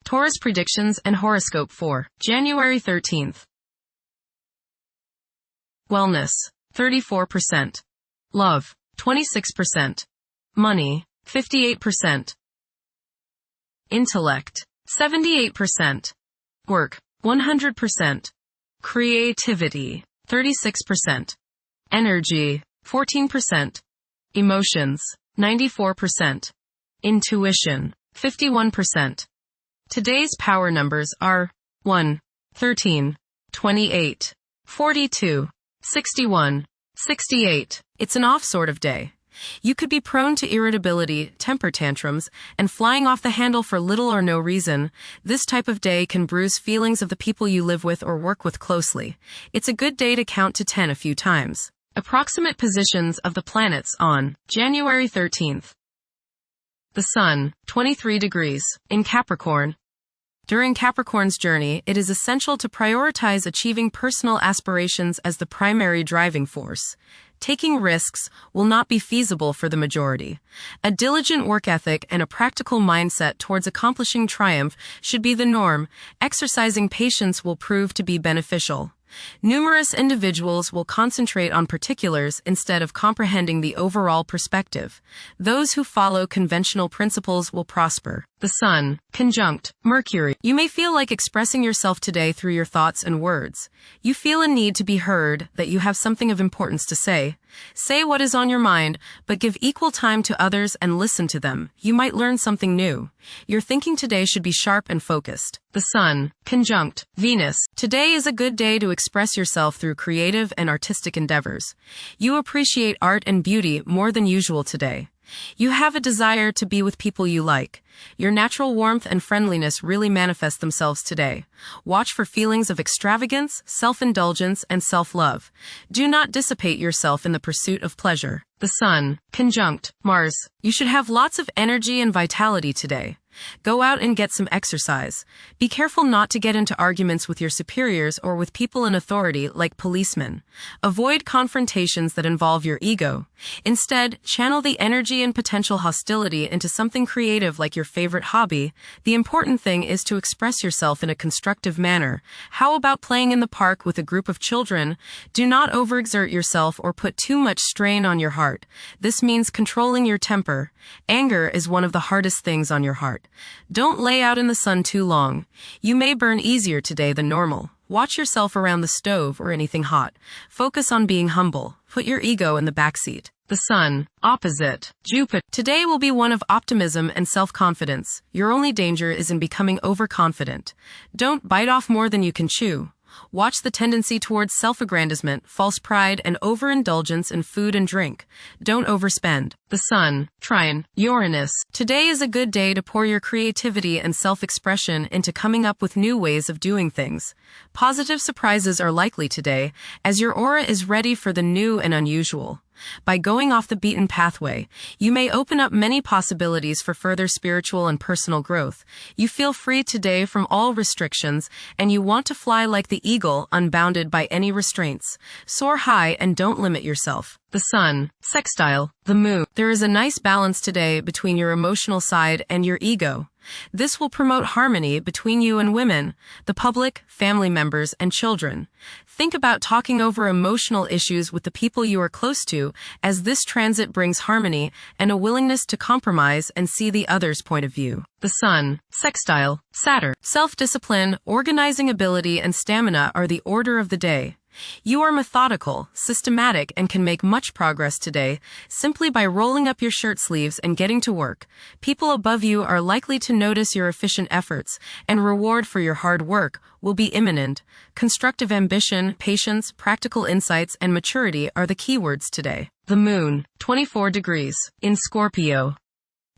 Taurus predictions and horoscope for January 13th. Wellness, 34%. Love, 26%. Money, 58%. Intellect, 78%. Work, 100%. Creativity, 36%. Energy, 14%. Emotions, 94%. Intuition, 51%. Today's power numbers are 1, 13, 28, 42, 61, 68. It's an off sort of day. You could be prone to irritability, temper tantrums, and flying off the handle for little or no reason. This type of day can bruise feelings of the people you live with or work with closely. It's a good day to count to 10 a few times. Approximate positions of the planets on January 13th. The Sun, 23 degrees, in Capricorn. During Capricorn's journey, it is essential to prioritize achieving personal aspirations as the primary driving force. Taking risks will not be feasible for the majority. A diligent work ethic and a practical mindset towards accomplishing triumph should be the norm. Exercising patience will prove to be beneficial. Numerous individuals will concentrate on particulars instead of comprehending the overall perspective. Those who follow conventional principles will prosper. The Sun, conjunct Mercury. You may feel like expressing yourself today through your thoughts and words. You feel a need to be heard, that you have something of importance to say. Say what is on your mind, but give equal time to others and listen to them. You might learn something new. Your thinking today should be sharp and focused. The Sun, conjunct Venus. Today is a good day to express yourself through creative and artistic endeavors. You appreciate art and beauty more than usual today. You have a desire to be with people you like. Your natural warmth and friendliness really manifest themselves today. Watch for feelings of extravagance, self-indulgence, and self-love. Do not dissipate yourself in the pursuit of pleasure. The Sun, conjunct Mars. You should have lots of energy and vitality today. Go out and get some exercise. Be careful not to get into arguments with your superiors or with people in authority like policemen. Avoid confrontations that involve your ego. Instead, channel the energy and potential hostility into something creative like your favorite hobby. The important thing is to express yourself in a constructive manner. How about playing in the park with a group of children? Do not overexert yourself or put too much strain on your heart. This means controlling your temper. Anger is one of the hardest things on your heart. Don't lay out in the sun too long. You may burn easier today than normal. Watch yourself around the stove or anything hot. Focus on being humble. Put your ego in the backseat. The Sun, opposite Jupiter. Today will be one of optimism and self-confidence. Your only danger is in becoming overconfident. Don't bite off more than you can chew. Watch the tendency towards self-aggrandizement, false pride, and overindulgence in food and drink. Don't overspend. The Sun, trine Uranus. Today is a good day to pour your creativity and self-expression into coming up with new ways of doing things. Positive surprises are likely today, as your aura is ready for the new and unusual. By going off the beaten pathway, you may open up many possibilities for further spiritual and personal growth. You feel free today from all restrictions, and you want to fly like the eagle, unbounded by any restraints. Soar high and don't limit yourself. The Sun, sextile the Moon. There is a nice balance today between your emotional side and your ego. This will promote harmony between you and women, the public, family members, and children. Think about talking over emotional issues with the people you are close to, as this transit brings harmony and a willingness to compromise and see the other's point of view. The Sun, sextile Saturn. Self-discipline, organizing ability, and stamina are the order of the day. You are methodical, systematic, and can make much progress today simply by rolling up your shirt sleeves and getting to work. People above you are likely to notice your efficient efforts, and reward for your hard work will be imminent. Constructive ambition, patience, practical insights, and maturity are the keywords today. The Moon, 24 degrees, in Scorpio.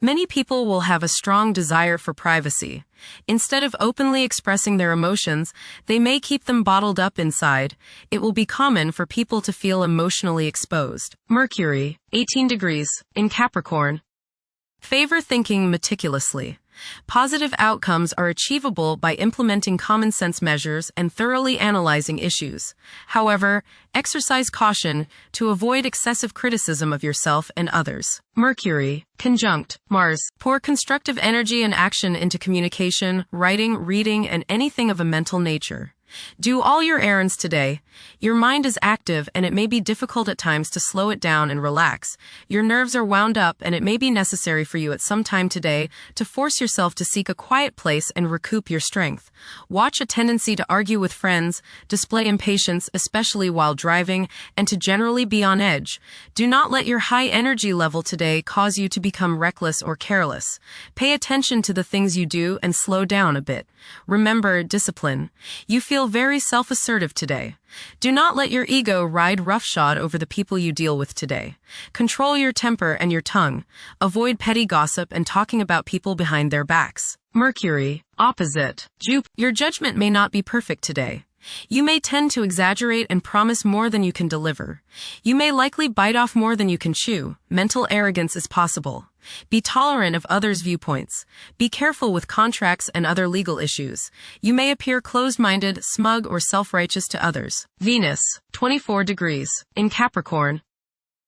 Many people will have a strong desire for privacy. Instead of openly expressing their emotions, they may keep them bottled up inside. It will be common for people to feel emotionally exposed. Mercury, 18 degrees, in Capricorn. Favor thinking meticulously. Positive outcomes are achievable by implementing common sense measures and thoroughly analyzing issues. However, exercise caution to avoid excessive criticism of yourself and others. Mercury, conjunct Mars. Pour constructive energy and action into communication, writing, reading, and anything of a mental nature. Do all your errands today. Your mind is active and it may be difficult at times to slow it down and relax. Your nerves are wound up and it may be necessary for you at some time today to force yourself to seek a quiet place and recoup your strength. Watch a tendency to argue with friends, display impatience, especially while driving, and to generally be on edge. Do not let your high energy level today cause you to become reckless or careless. Pay attention to the things you do and slow down a bit. Remember discipline. You feel very self-assertive today. Do not let your ego ride roughshod over the people you deal with today. Control your temper and your tongue. Avoid petty gossip and talking about people behind their backs. Mercury, opposite Jupiter. Your judgment may not be perfect today. You may tend to exaggerate and promise more than you can deliver. You may likely bite off more than you can chew. Mental arrogance is possible. Be tolerant of others' viewpoints. Be careful with contracts and other legal issues. You may appear closed-minded, smug, or self-righteous to others. Venus, 24 degrees, in Capricorn.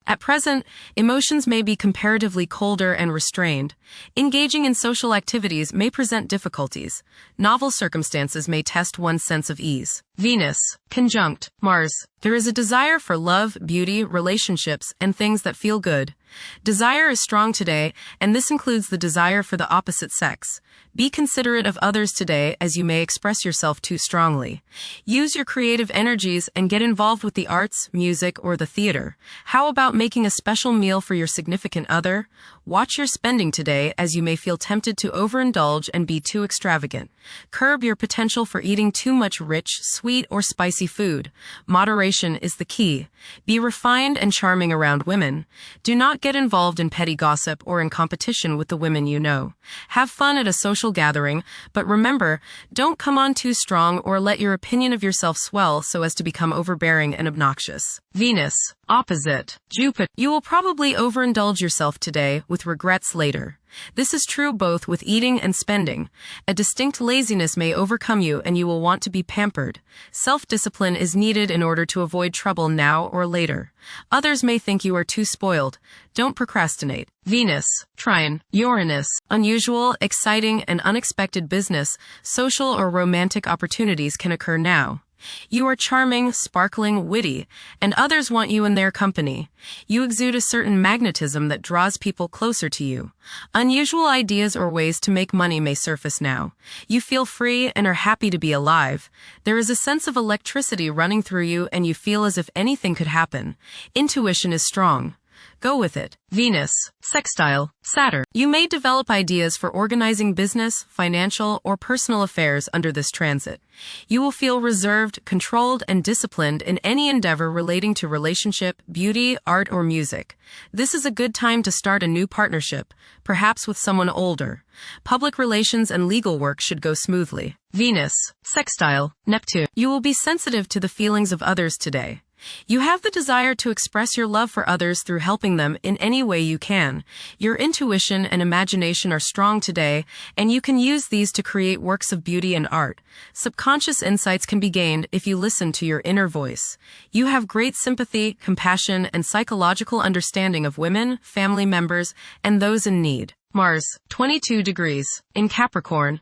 At present, emotions may be comparatively colder and restrained. Engaging in social activities may present difficulties. Novel circumstances may test one's sense of ease. Venus, conjunct Mars. There is a desire for love, beauty, relationships, and things that feel good. Desire is strong today, and this includes the desire for the opposite sex. Be considerate of others today as you may express yourself too strongly. Use your creative energies and get involved with the arts, music, or the theater. How about making a special meal for your significant other? Watch your spending today as you may feel tempted to overindulge and be too extravagant. Curb your potential for eating too much rich, sweet, or spicy food. Moderation is the key. Be refined and charming around women. Do not get involved in petty gossip or in competition with the women you know. Have fun at a social gathering, but remember, don't come on too strong or let your opinion of yourself swell so as to become overbearing and obnoxious. Venus, opposite Jupiter. You will probably overindulge yourself today with regrets later. This is true both with eating and spending. A distinct laziness may overcome you and you will want to be pampered. Self-discipline is needed in order to avoid trouble now or later. Others may think you are too spoiled. Don't procrastinate. Venus, trine Uranus. Unusual, exciting, and unexpected business, social or romantic opportunities can occur now. You are charming, sparkling, witty, and others want you in their company. You exude a certain magnetism that draws people closer to you. Unusual ideas or ways to make money may surface now. You feel free and are happy to be alive. There is a sense of electricity running through you and you feel as if anything could happen. Intuition is strong. Go with it. Venus, sextile Saturn. You may develop ideas for organizing business, financial, or personal affairs under this transit. You will feel reserved, controlled, and disciplined in any endeavor relating to relationship, beauty, art, or music. This is a good time to start a new partnership, perhaps with someone older. Public relations and legal work should go smoothly. Venus, sextile Neptune. You will be sensitive to the feelings of others today. You have the desire to express your love for others through helping them in any way you can. Your intuition and imagination are strong today, and you can use these to create works of beauty and art. Subconscious insights can be gained if you listen to your inner voice. You have great sympathy, compassion, and psychological understanding of women, family members, and those in need. Mars, 22 degrees, in Capricorn.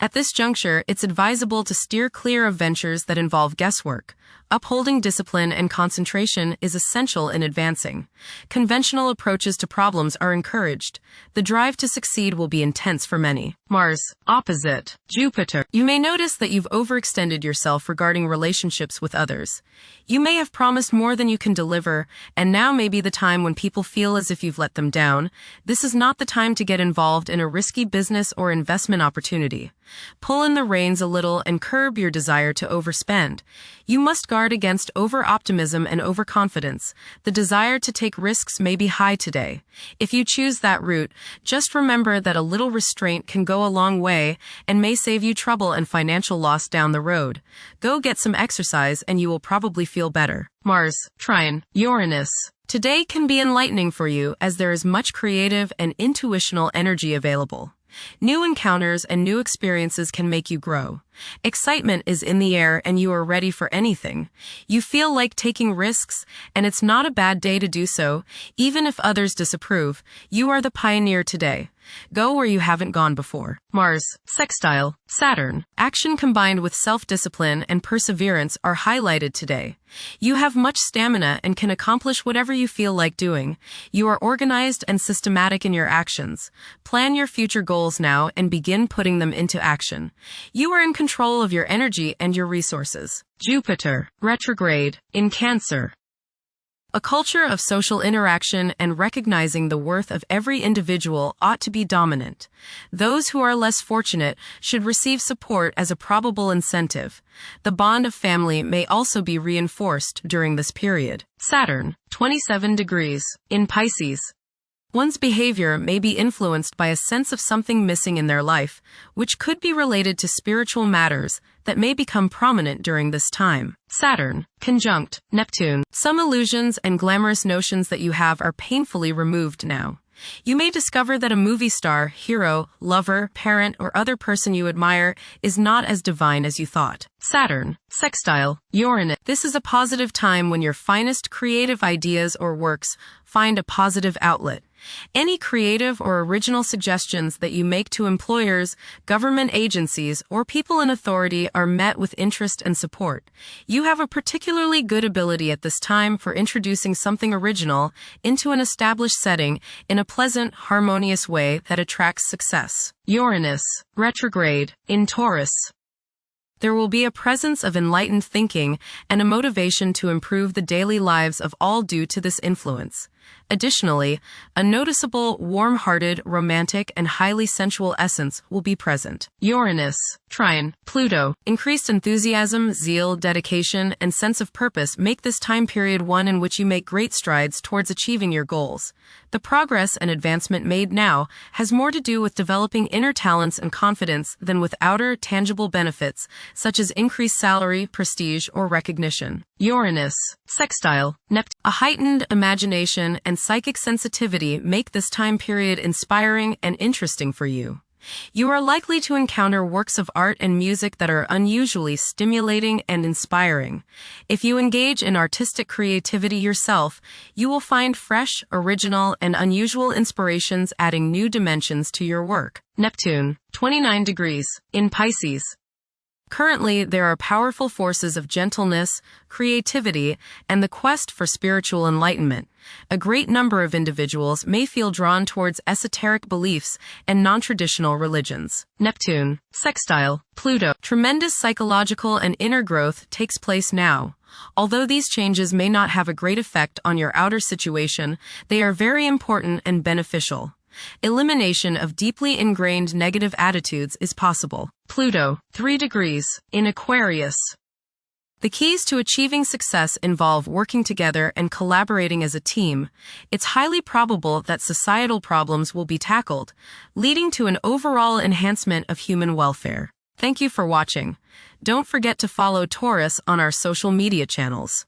At this juncture, it's advisable to steer clear of ventures that involve guesswork. Upholding discipline and concentration is essential in advancing. Conventional approaches to problems are encouraged. The drive to succeed will be intense for many. Mars, opposite Jupiter. You may notice that you've overextended yourself regarding relationships with others. You may have promised more than you can deliver, and now may be the time when people feel as if you've let them down. This is not the time to get involved in a risky business or investment opportunity. Pull in the reins a little and curb your desire to overspend. You must guard against over-optimism and overconfidence. The desire to take risks may be high today. If you choose that route, just remember that a little restraint can go a long way and may save you trouble and financial loss down the road. Go get some exercise and you will probably feel better. Mars, trine Uranus. Today can be enlightening for you as there is much creative and intuitional energy available. New encounters and new experiences can make you grow. Excitement is in the air and you are ready for anything. You feel like taking risks, and it's not a bad day to do so, even if others disapprove. You are the pioneer today. Go where you haven't gone before. Mars, sextile, Saturn. Action combined with self-discipline and perseverance are highlighted today. You have much stamina and can accomplish whatever you feel like doing. You are organized and systematic in your actions. Plan your future goals now and begin putting them into action. You are in control of your energy and your resources. Jupiter, retrograde, in Cancer. A culture of social interaction and recognizing the worth of every individual ought to be dominant. Those who are less fortunate should receive support as a probable incentive. The bond of family may also be reinforced during this period. Saturn, 27 degrees, in Pisces. One's behavior may be influenced by a sense of something missing in their life, which could be related to spiritual matters that may become prominent during this time. Saturn, conjunct Neptune. Some illusions and glamorous notions that you have are painfully removed now. You may discover that a movie star, hero, lover, parent, or other person you admire is not as divine as you thought. Saturn, sextile, Uranus. This is a positive time when your finest creative ideas or works find a positive outlet. Any creative or original suggestions that you make to employers, government agencies, or people in authority are met with interest and support. You have a particularly good ability at this time for introducing something original into an established setting in a pleasant, harmonious way that attracts success. Uranus, retrograde, in Taurus. There will be a presence of enlightened thinking and a motivation to improve the daily lives of all due to this influence. Additionally, a noticeable, warm-hearted, romantic, and highly sensual essence will be present. Uranus, trine, Pluto. Increased enthusiasm, zeal, dedication, and sense of purpose make this time period one in which you make great strides towards achieving your goals. The progress and advancement made now has more to do with developing inner talents and confidence than with outer, tangible benefits, such as increased salary, prestige, or recognition. Uranus, sextile, Neptune. A heightened imagination and psychic sensitivity make this time period inspiring and interesting for you. You are likely to encounter works of art and music that are unusually stimulating and inspiring. If you engage in artistic creativity yourself, you will find fresh, original, and unusual inspirations adding new dimensions to your work. Neptune, 29 degrees, in Pisces. Currently, there are powerful forces of gentleness, creativity, and the quest for spiritual enlightenment. A great number of individuals may feel drawn towards esoteric beliefs and non-traditional religions. Neptune, sextile, Pluto. Tremendous psychological and inner growth takes place now. Although these changes may not have a great effect on your outer situation, they are very important and beneficial. Elimination of deeply ingrained negative attitudes is possible. Pluto, 3 degrees, in Aquarius. The keys to achieving success involve working together and collaborating as a team. It's highly probable that societal problems will be tackled, leading to an overall enhancement of human welfare. Thank you for watching. Don't forget to follow Taurus on our social media channels.